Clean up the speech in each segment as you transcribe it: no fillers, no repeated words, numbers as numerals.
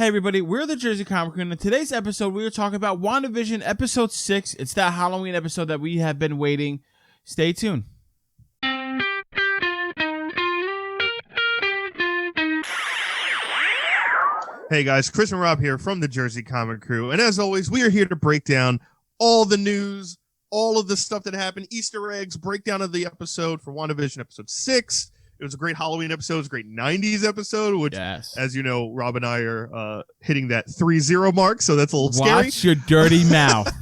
Hey everybody, we're the Jersey Comic Crew, and in today's episode we are talking about WandaVision episode 6. It's that Halloween episode that we have been waiting. Stay tuned. Hey guys, Chris and Rob here from the Jersey Comic Crew, and as always, we are here to break down all the news, all of the stuff that happened, Easter eggs, breakdown of the episode for WandaVision episode 6. It was a great Halloween episode. It was a great 90s episode, which, as you know, Rob and I are hitting that 3-0 mark, so that's a little scary. Watch your dirty mouth.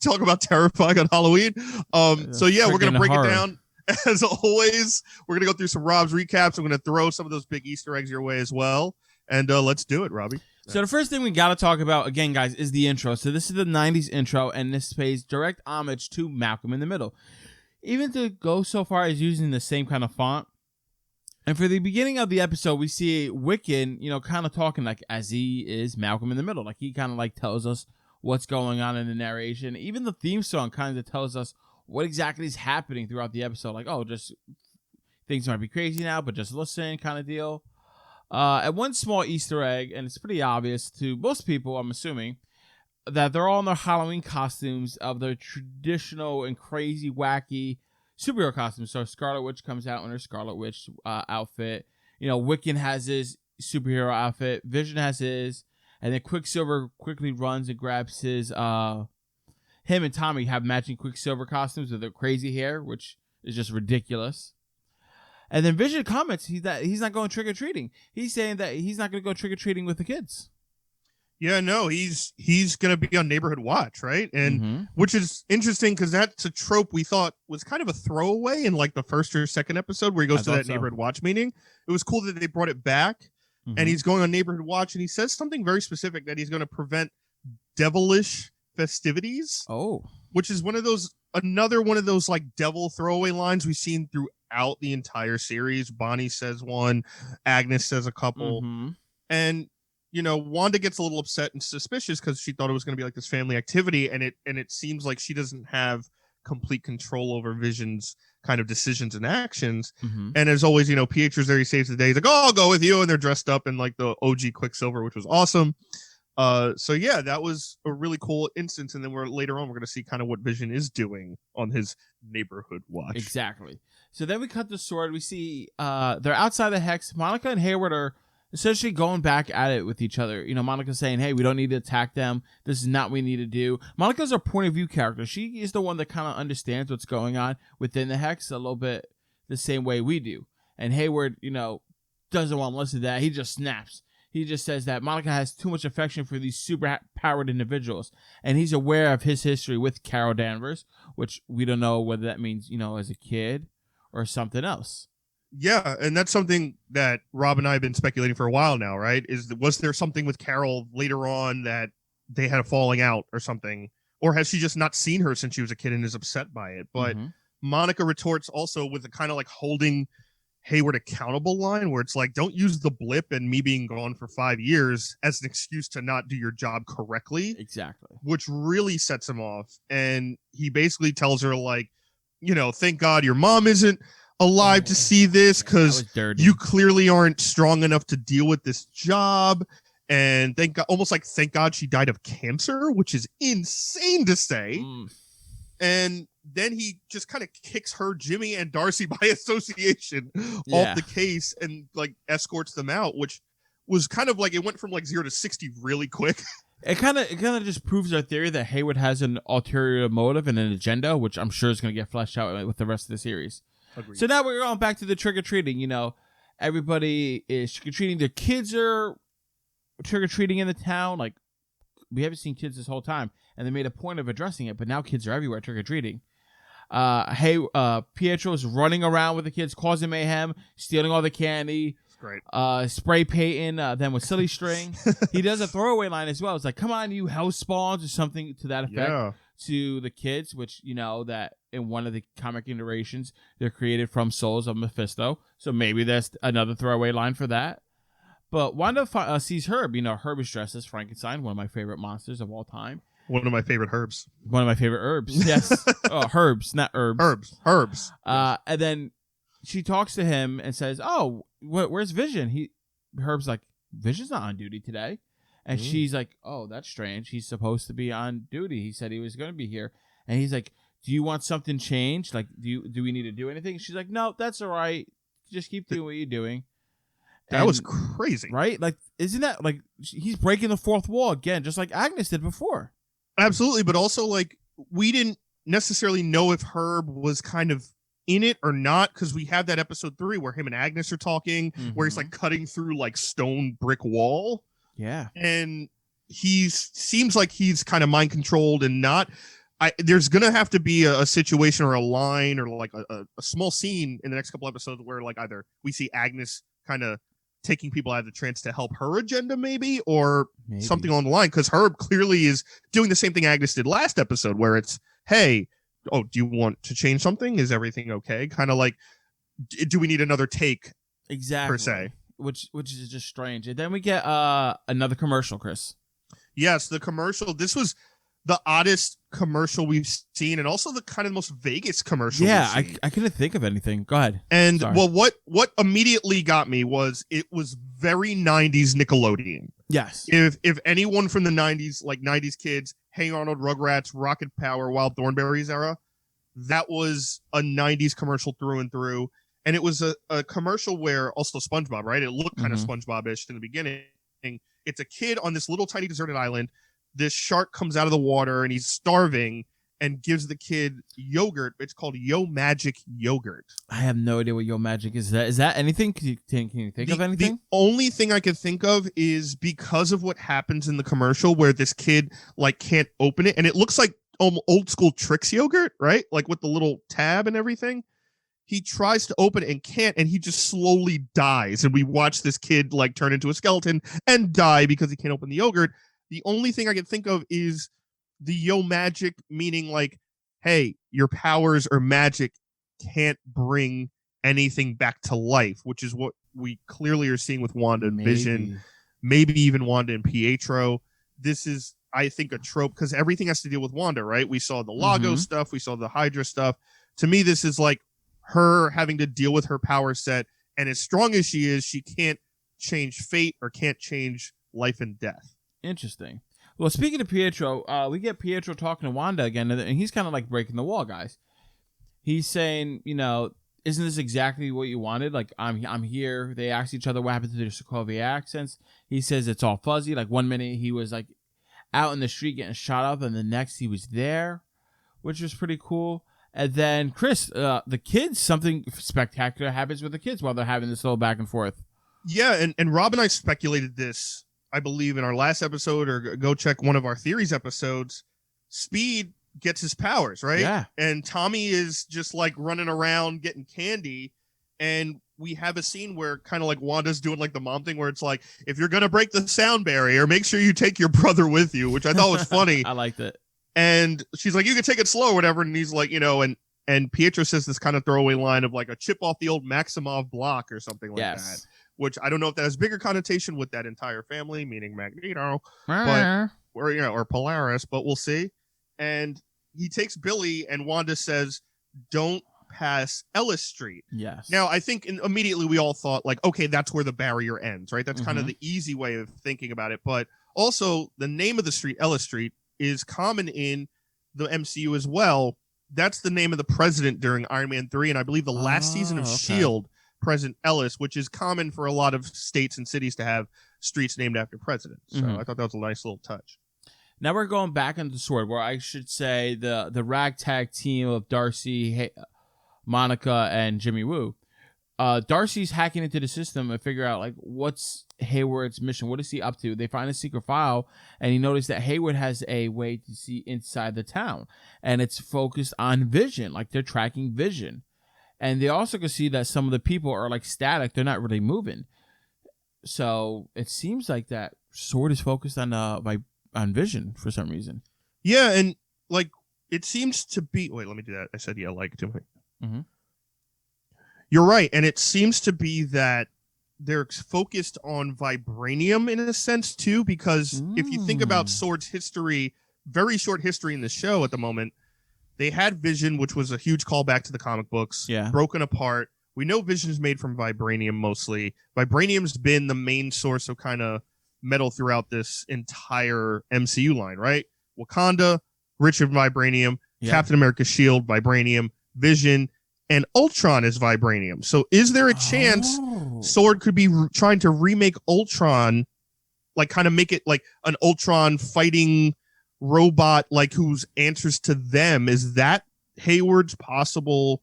Talk about terrifying on Halloween. So yeah, we're going to break it down. As always, we're going to go through some Rob's recaps. I'm going to throw some of those big Easter eggs your way as well. And let's do it, Robbie. So the first thing we got to talk about, again, guys, is the intro. So this is the 90s intro, and this pays direct homage to Malcolm in the Middle. Even to go so far as using the same kind of font. And for the beginning of the episode, we see Wiccan, kind of talking like as he is Malcolm in the Middle. Like he kind of like tells us what's going on in the narration. Even the theme song kind of tells us what exactly is happening throughout the episode. Like, oh, just things might be crazy now, but just listen kind of deal. And one small Easter egg, and it's pretty obvious to most people, I'm assuming, that they're all in their Halloween costumes of their traditional and crazy, wacky superhero costumes. So Scarlet Witch comes out in her Scarlet Witch outfit. Wiccan has his superhero outfit. Vision has his. And then Quicksilver quickly runs and grabs his. Him and Tommy have matching Quicksilver costumes with their crazy hair, which is just ridiculous. And then Vision comments that he's not going trick-or-treating. He's saying that he's not going to go trick-or-treating with the kids. Yeah, no, he's going to be on Neighborhood Watch, right? And which is interesting because that's a trope we thought was kind of a throwaway in like the first or second episode where he goes to that Neighborhood Watch meeting. It was cool that they brought it back, and he's going on Neighborhood Watch, and he says something very specific that he's going to prevent devilish festivities. Oh, which is another one of those like devil throwaway lines we've seen throughout the entire series. Bonnie says one, Agnes says a couple, and Wanda gets a little upset and suspicious because she thought it was going to be like this family activity, and it seems like she doesn't have complete control over Vision's kind of decisions and actions. And as always, Pietro's there, he saves the day. He's like, "Oh, I'll go with you," and they're dressed up in like the OG Quicksilver, which was awesome. So yeah, that was a really cool instance, and then later on we're going to see kind of what Vision is doing on his Neighborhood Watch. Exactly. So then we cut the sword. We see they're outside the hex. Monica and Hayward are essentially going back at it with each other. Monica's saying, hey, we don't need to attack them. This is not what we need to do. Monica's our point of view character. She is the one that kind of understands what's going on within the hex a little bit the same way we do. And Hayward, doesn't want to listen to that. He just snaps. He just says that Monica has too much affection for these super-powered individuals. And he's aware of his history with Carol Danvers, which we don't know whether that means, as a kid or something else. Yeah, and that's something that Rob and I have been speculating for a while now, right? Was there something with Carol later on that they had a falling out or something? Or has she just not seen her since she was a kid and is upset by it? But Monica retorts also with a kind of like holding Hayward accountable line where it's like, don't use the blip and me being gone for 5 years as an excuse to not do your job correctly. Exactly. Which really sets him off. And he basically tells her like, thank God your mom isn't alive to see this because you clearly aren't strong enough to deal with this job, and thank God she died of cancer, which is insane to say. And then he just kind of kicks her, Jimmy, and Darcy by association off the case and like escorts them out, which was kind of like it went from like 0 to 60 really quick. It kind of just proves our theory that Hayward has an ulterior motive and an agenda, which I'm sure is going to get fleshed out with the rest of the series. Agreed. So now we're going back to the trick-or-treating. Everybody is trick-or-treating. Their kids are trick-or-treating in the town. Like, we haven't seen kids this whole time, and they made a point of addressing it, but now kids are everywhere trick-or-treating. Pietro is running around with the kids, causing mayhem, stealing all the candy. Great. Spray painting them with silly string. He does a throwaway line as well. It's like, come on, you house spawns, or something to that effect to the kids, which, that in one of the comic iterations, they're created from souls of Mephisto. So maybe that's another throwaway line for that. But Wanda sees Herb. Herb is dressed as Frankenstein, one of my favorite monsters of all time. One of my favorite herbs. One of my favorite herbs. Yes. Herbs, not herbs. Herbs. And then she talks to him and says, "Oh, where's Vision?" Herb's like, Vision's not on duty today. And she's like, oh, that's strange. He's supposed to be on duty. He said he was going to be here. And he's like, do you want something changed? Like, do we need to do anything? She's like, no, that's all right. Just keep doing what you're doing. That was crazy. Right? Like, isn't that, like, he's breaking the fourth wall again, just like Agnes did before. Absolutely. But also, like, we didn't necessarily know if Herb was kind of in it or not, because we have that episode 3 where him and Agnes are talking, where he's like cutting through like stone brick wall. Yeah. And he seems like he's kind of mind controlled and not. There's going to have to be a situation or a line or like a small scene in the next couple episodes where like either we see Agnes kind of taking people out of the trance to help her agenda maybe, or something along the line. Because Herb clearly is doing the same thing Agnes did last episode where it's, hey, oh, do you want to change something? Is everything okay? Kind of like, do we need another take? Exactly. Per se. Which is just strange. And then we get another commercial, Chris. Yes, the commercial. This was the oddest commercial we've seen, and also the kind of most Vegas commercial. Yeah, I couldn't think of anything. Go ahead. And well, what immediately got me was it was very 90s Nickelodeon. Yes. If anyone from the 90s, like 90s kids, Hey Arnold, Rugrats, Rocket Power, Wild Thornberrys era, that was a 90s commercial through and through. And it was a commercial where also SpongeBob, right? It looked kind of SpongeBob-ish in the beginning. It's a kid on this little tiny deserted island. This shark comes out of the water and he's starving and gives the kid yogurt. It's called Yo Magic yogurt. I have no idea what Yo Magic is. Is that anything? Can you think of anything? The only thing I could think of is because of what happens in the commercial where this kid like can't open it, and it looks like old school Trix yogurt, right? Like with the little tab and everything. He tries to open it and can't, and he just slowly dies. And we watch this kid like turn into a skeleton and die because he can't open the yogurt. The only thing I can think of is the Yo Magic, meaning like, hey, your powers or magic can't bring anything back to life, which is what we clearly are seeing with Wanda and Vision, maybe even Wanda and Pietro. This is, I think, a trope because everything has to deal with Wanda, right? We saw the Lago stuff. We saw the Hydra stuff. To me, this is like her having to deal with her power set. And as strong as she is, she can't change fate or can't change life and death. Interesting. Well, speaking of Pietro, we get Pietro talking to Wanda again, and he's kind of like breaking the wall, guys. He's saying, you know, isn't this exactly what you wanted? Like, I'm here. They ask each other what happened to their Sokovia accents. He says it's all fuzzy. Like, one minute he was like out in the street getting shot up, and the next he was there, which was pretty cool. And then, Chris, the kids, something spectacular happens with the kids while they're having this little back and forth. Yeah, and Rob and I speculated this, I believe, in our last episode, or go check one of our theories episodes. Speed gets his powers, right? Yeah. And Tommy is just like running around getting candy. And we have a scene where kind of like Wanda's doing like the mom thing where it's like, if you're going to break the sound barrier, make sure you take your brother with you, which I thought was funny. I liked it. And she's like, you can take it slow or whatever. And he's like, you know, and Pietro says this kind of throwaway line of like a chip off the old Maximoff block or something like that. Which I don't know if that has bigger connotation with that entire family, meaning Magneto, but or Polaris, but we'll see. And he takes Billy, and Wanda says, "Don't pass Ellis Street." Yes. Now, I think immediately we all thought like, okay, that's where the barrier ends, right? That's kind of the easy way of thinking about it. But also, the name of the street, Ellis Street, is common in the MCU as well. That's the name of the president during Iron Man 3, and I believe the last season of S.H.I.E.L.D., President Ellis, which is common for a lot of states and cities to have streets named after presidents. So I thought that was a nice little touch. Now we're going back into the sword, where I should say the ragtag team of Darcy, Monica, and Jimmy Woo. Darcy's hacking into the system and figure out like what's Hayward's mission. What is he up to? They find a secret file, and he noticed that Hayward has a way to see inside the town, and it's focused on Vision, like they're tracking Vision. And they also can see that some of the people are like static; they're not really moving. So it seems like that sword is focused on Vision for some reason. Yeah, and like it seems to be. Wait, let me do that. I said like to me. You're right, and it seems to be that they're focused on vibranium in a sense too, because if you think about Sword's history, very short history in the show at the moment, they had Vision, which was a huge callback to the comic books, broken apart, We know Vision is made from vibranium mostly. Vibranium's been the main source of kind of metal throughout this entire MCU line, right? Wakanda, rich in vibranium. Yep. Captain America's shield, vibranium. Vision, and Ultron is vibranium. So is there a chance Sword could be trying to remake Ultron, like kind of make it like an Ultron fighting robot, like whose answers to them? Is that Hayward's possible,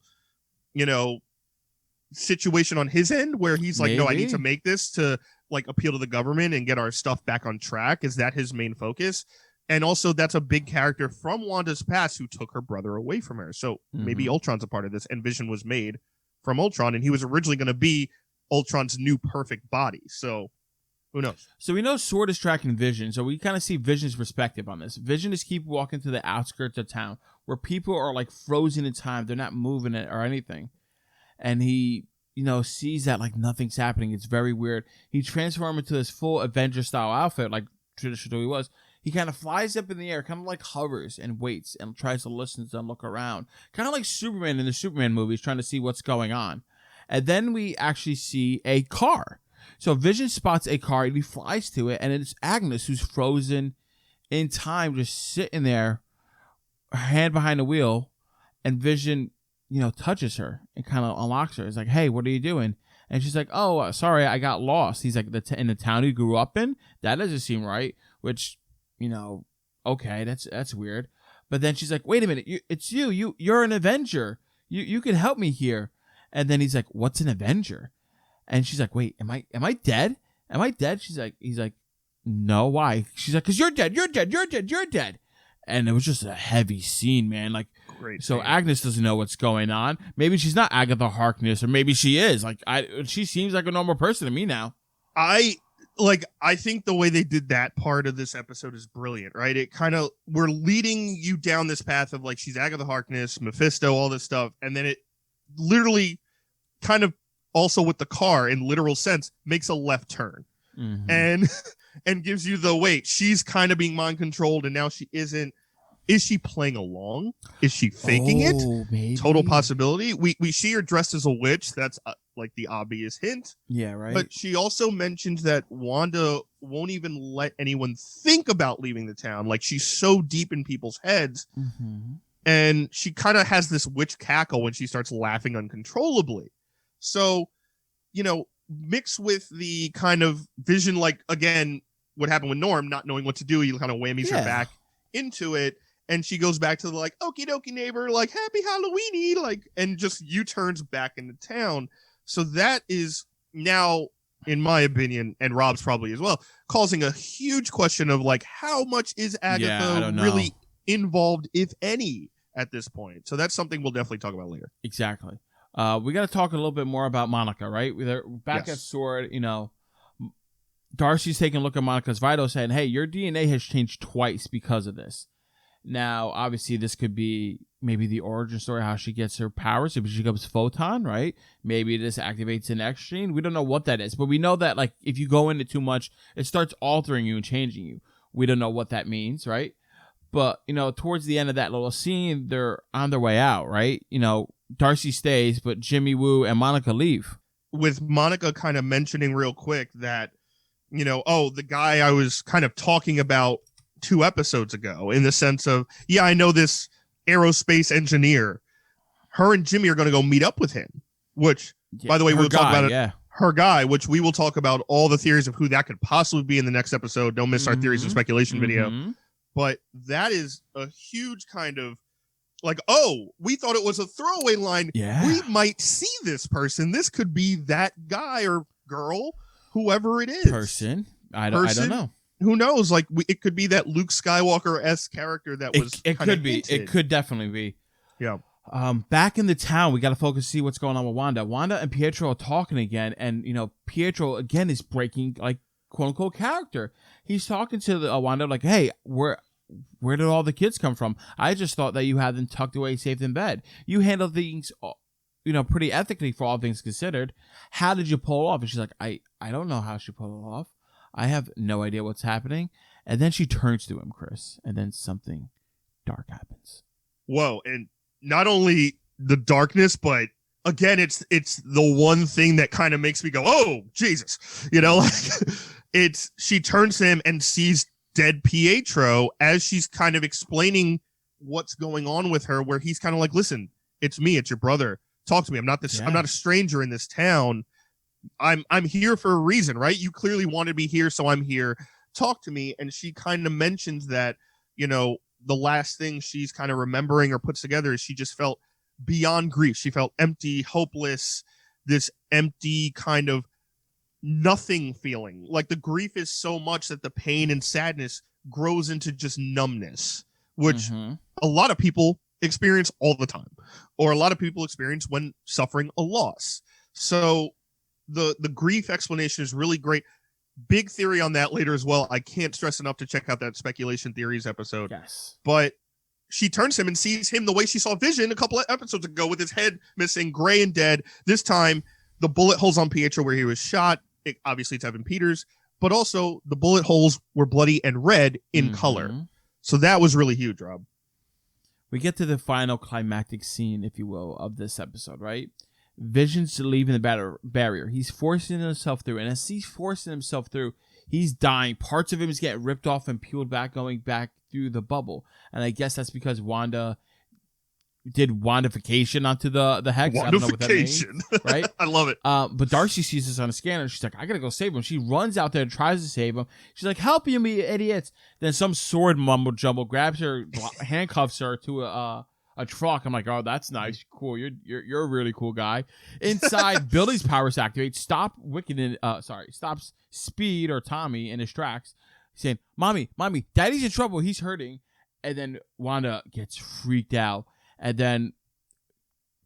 situation on his end where he's like, no, I need to make this to like appeal to the government and get our stuff back on track? Is that his main focus? And also, that's a big character from Wanda's past who took her brother away from her. So maybe Ultron's a part of this, and Vision was made from Ultron, and he was originally going to be Ultron's new perfect body. So who knows? So we know Sword is tracking Vision, so we kind of see Vision's perspective on this. Vision is keep walking to the outskirts of town where people are like frozen in time. They're not moving it or anything. And he, sees that like nothing's happening. It's very weird. He transforms into this full Avenger-style outfit, like traditionally was. He kind of flies up in the air, kind of like hovers and waits and tries to listen and look around. Kind of like Superman in the Superman movies, trying to see what's going on. And then we actually see a car. So Vision spots a car and he flies to it, and it's Agnes who's frozen in time, just sitting there, her hand behind the wheel, and Vision, touches her and kind of unlocks her. It's like, hey, what are you doing? And she's like, oh, sorry, I got lost. He's like, in the town you grew up in? That doesn't seem right, which... okay, that's weird. But then she's like, wait a minute, it's you're an Avenger. You can help me here. And then he's like, what's an Avenger? And she's like, wait, am I dead? Am I dead? He's like, no, why? She's like, because you're dead. And it was just a heavy scene, man. Like, great. So Agnes doesn't know what's going on. Maybe she's not Agatha Harkness, or maybe she is. Like, she seems like a normal person to me now. I think the way they did that part of this episode is brilliant, right? It kind of, we're leading you down this path of like, she's Agatha Harkness, Mephisto, all this stuff. And then it literally kind of also with the car in literal sense makes a left turn and gives you the wait. She's kind of being mind controlled and now she isn't. Is she playing along? Is she faking it? Maybe. Total possibility. We see her dressed as a witch. That's like the obvious hint. Yeah, right. But she also mentions that Wanda won't even let anyone think about leaving the town. Like, she's so deep in people's heads. And she kind of has this witch cackle when she starts laughing uncontrollably. So, mixed with the kind of Vision, like, again, what happened with Norm, not knowing what to do, he kind of whammies her back into it. And she goes back to the like, okie dokie neighbor, like, happy Halloweeny, like, and just U-turns back into town. So that is now, in my opinion, and Rob's probably as well, causing a huge question of like, how much is Agatha really involved, if any, at this point? So that's something we'll definitely talk about later. Exactly. We got to talk a little bit more about Monica, right? We're back at Sword, Darcy's taking a look at Monica's vitals saying, hey, your DNA has changed twice because of this. Now, obviously, this could be maybe the origin story, how she gets her powers. If she becomes Photon, right? Maybe this activates an X gene. We don't know what that is, but we know that like if you go into too much, it starts altering you and changing you. We don't know what that means, right? But, towards the end of that little scene, they're on their way out, right? Darcy stays, but Jimmy Woo and Monica leave. With Monica kind of mentioning real quick that, the guy I was kind of talking about 2 episodes ago, in the sense of, I know this aerospace engineer. Her and Jimmy are going to go meet up with him, which, by the way, we'll talk about it. Her guy, which we will talk about all the theories of who that could possibly be in the next episode. Don't miss our theories and speculation video. But that is a huge kind of like, we thought it was a throwaway line. Yeah. We might see this person. This could be that guy or girl, whoever it is. Person. I don't know. Who knows? Like, it could be that Luke Skywalker-esque character that was. It could be. Hinted. It could definitely be. Yeah. Back in the town, we got to focus, see what's going on with Wanda. Wanda and Pietro are talking again, and Pietro again is breaking like quote unquote character. He's talking to Wanda like, "Hey, where did all the kids come from? I just thought that you had them tucked away, safe in bed. You handle things, pretty ethically for all things considered. How did you pull it off?" And she's like, "I don't know how she pulled it off. I have no idea what's happening." And then she turns to him, Chris, and then something dark happens. Whoa. And not only the darkness, but again, it's the one thing that kind of makes me go, oh Jesus, like she turns to him and sees dead Pietro as she's kind of explaining what's going on with her, where he's kind of like, listen, it's me, it's your brother, talk to me. I'm not a stranger in this town. I'm here for a reason, right? You clearly wanted me here, so I'm here. Talk to me. And she kind of mentions that, the last thing she's kind of remembering or puts together is she just felt beyond grief. She felt empty, hopeless, this empty kind of nothing feeling. Like the grief is so much that the pain and sadness grows into just numbness, which a lot of people experience all the time, or a lot of people experience when suffering a loss. So the grief explanation is really great. Big theory on that later as well. I can't stress enough to check out that speculation theories episode. Yes. But she turns to him and sees him the way she saw Vision a couple of episodes ago, with his head missing, gray and dead. This time, the bullet holes on Pietro where he was shot. Obviously, it's Evan Peters, but also the bullet holes were bloody and red in color. So that was really huge, Rob. We get to the final climactic scene, if you will, of this episode, right? Vision's leaving the barrier. He's forcing himself through, and as he's forcing himself through, he's dying. Parts of him is getting ripped off and peeled back, going back through the bubble. And I guess that's because Wanda did Wandavision onto the hex. I don't know what that means, right? I love it. But Darcy sees this on a scanner. She's like, I gotta go save him. She runs out there and tries to save him. She's like, help you, me idiots. Then some sword mumbo jumble grabs her, handcuffs her to a truck. I'm like, oh, that's nice, cool. You're a really cool guy. Inside, Billy's powers activate. Stops Speed or Tommy in his tracks, saying, "Mommy, Daddy's in trouble. He's hurting." And then Wanda gets freaked out. And then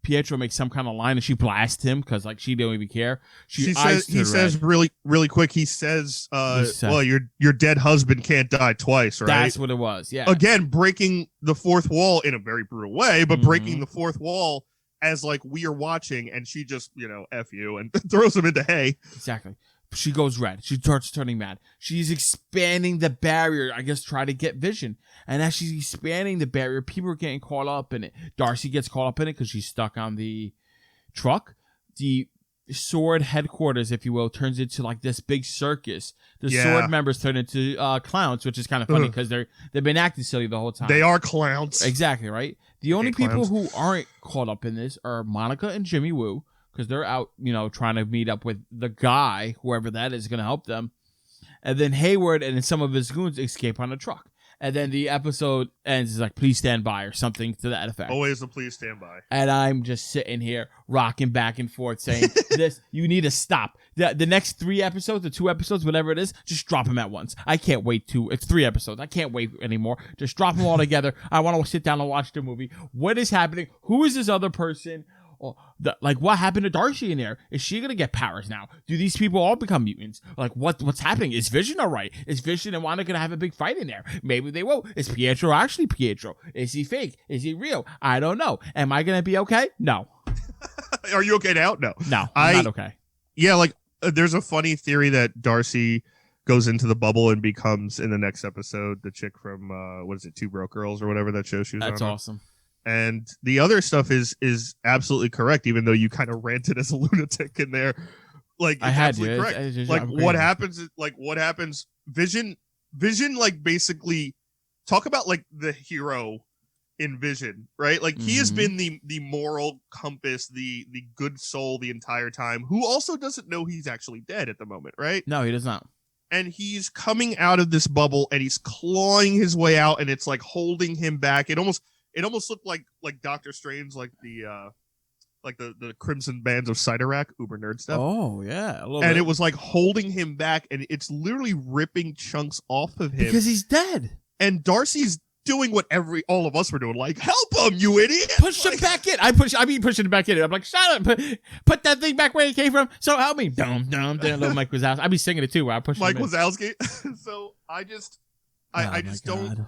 Pietro makes some kind of line, and she blasts him because she don't even care. He says really, really quick. He says, "Well, your dead husband can't die twice, right?" That's what it was. Yeah. Again, breaking the fourth wall in a very brutal way, but breaking the fourth wall as we are watching, and she just F you and throws him into hay. Exactly. She goes red. She starts turning mad. She's expanding the barrier, I guess, try to get Vision. And as she's expanding the barrier, people are getting caught up in it. Darcy gets caught up in it because she's stuck on the truck. The sword headquarters, if you will, turns into this big circus. The sword members turn into clowns, which is kind of funny because they've been acting silly the whole time. They are clowns. Exactly, right? The only people who aren't caught up in this are Monica and Jimmy Woo, because they're out, trying to meet up with the guy, whoever that is, going to help them. And then Hayward and then some of his goons escape on a truck. And then the episode ends please stand by, or something to that effect. Always a please stand by. And I'm just sitting here rocking back and forth saying, you need to stop. The next 3 episodes, or 2 episodes, whatever it is, just drop them at once. I can't wait it's 3 episodes. I can't wait anymore. Just drop them all together. I want to sit down and watch the movie. What is happening? Who is this other person? What happened to Darcy in there? Is she gonna get powers now? Do these people all become mutants? What's happening? Is Vision alright? Is Vision and Wanda gonna have a big fight in there? Maybe they won't. Is Pietro actually Pietro? Is he fake? Is he real? I don't know. Am I gonna be okay? No. Are you okay now? No. No, I'm not okay. Yeah, there's a funny theory that Darcy goes into the bubble and becomes, in the next episode, the chick from Two Broke Girls or whatever that show she was on. That's awesome. And the other stuff is absolutely correct, even though you kind of ranted as a lunatic in there. I had to. Correct. What happens is, what happens, Vision, basically talk about the hero in Vision, right? He has been the moral compass, the good soul the entire time, who also doesn't know he's actually dead at the moment, right? No, he does not. And he's coming out of this bubble and he's clawing his way out, and it's holding him back. It almost looked like Doctor Strange, the Crimson Bands of Cyttorak, uber nerd stuff. Oh yeah, and it was holding him back, and it's literally ripping chunks off of him because he's dead. And Darcy's doing what all of us were doing, help him, you idiot! Push him back in. Pushing him back in. I'm like, shut up! Put that thing back where it came from. So help me, dum dum dum. Little Mike Wazowski. I'd be singing it too. Where I push Mike Wazowski. So I just don't.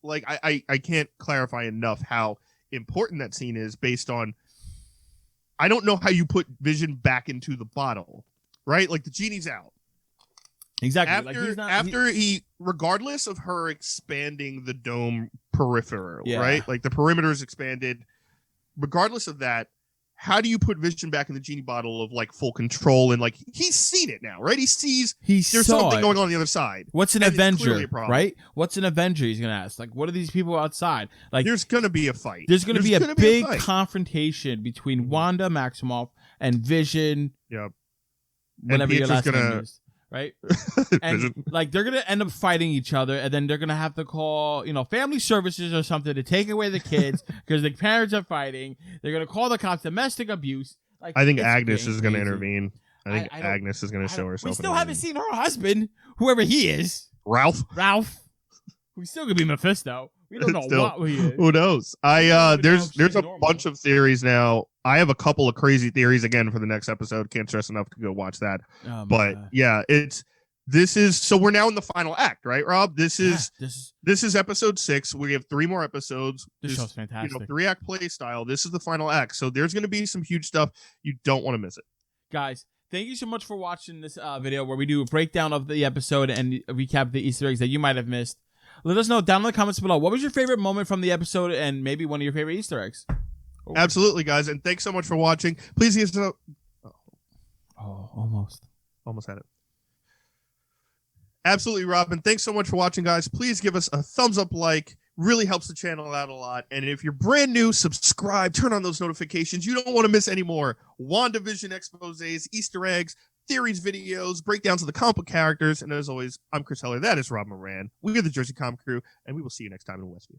I can't clarify enough how important that scene is based on, I don't know how you put Vision back into the bottle, right? The genie's out. Exactly. After he, regardless of her expanding the dome peripheral, right? The perimeter is expanded. Regardless of that, how do you put Vision back in the genie bottle of like full control and like he's seen it now, right? He sees there's something going on the other side. What's an Avenger, right? What's an Avenger? He's gonna ask. Like, what are these people outside? Like, there's gonna be a fight. There's gonna be a big confrontation between Wanda Maximoff and Vision. Yep. Whatever your last name is. Right? And like they're gonna end up fighting each other, and then they're gonna have to call, family services or something to take away the kids because the parents are fighting. They're gonna call the cops, domestic abuse. Like, I think Agnes is gonna intervene. I think Agnes is gonna show herself. We still haven't seen her husband, whoever he is. Ralph. Who's still gonna be Mephisto. We don't know what he is. Who knows? There's a bunch of theories now. I have a couple of crazy theories again for the next episode. Can't stress enough to go watch that. But yeah, so we're now in the final act, right, Rob? This is episode 6. We have 3 more episodes. This show's fantastic. 3-act play style. This is the final act. So there's going to be some huge stuff. You don't want to miss it. Guys, thank you so much for watching this video where we do a breakdown of the episode and recap the Easter eggs that you might have missed. Let us know down in the comments below. What was your favorite moment from the episode and maybe one of your favorite Easter eggs? Absolutely, guys. And thanks so much for watching. Please give us a... Almost had it. Absolutely, Robin. Thanks so much for watching, guys. Please give us a thumbs up, like. Really helps the channel out a lot. And if you're brand new, subscribe. Turn on those notifications. You don't want to miss any more WandaVision exposés, Easter eggs, theories, videos, breakdowns of the comic book characters. And as always, I'm Chris Heller. That is Rob Moran. We are the Jersey Comic Crew, and we will see you next time in Westview.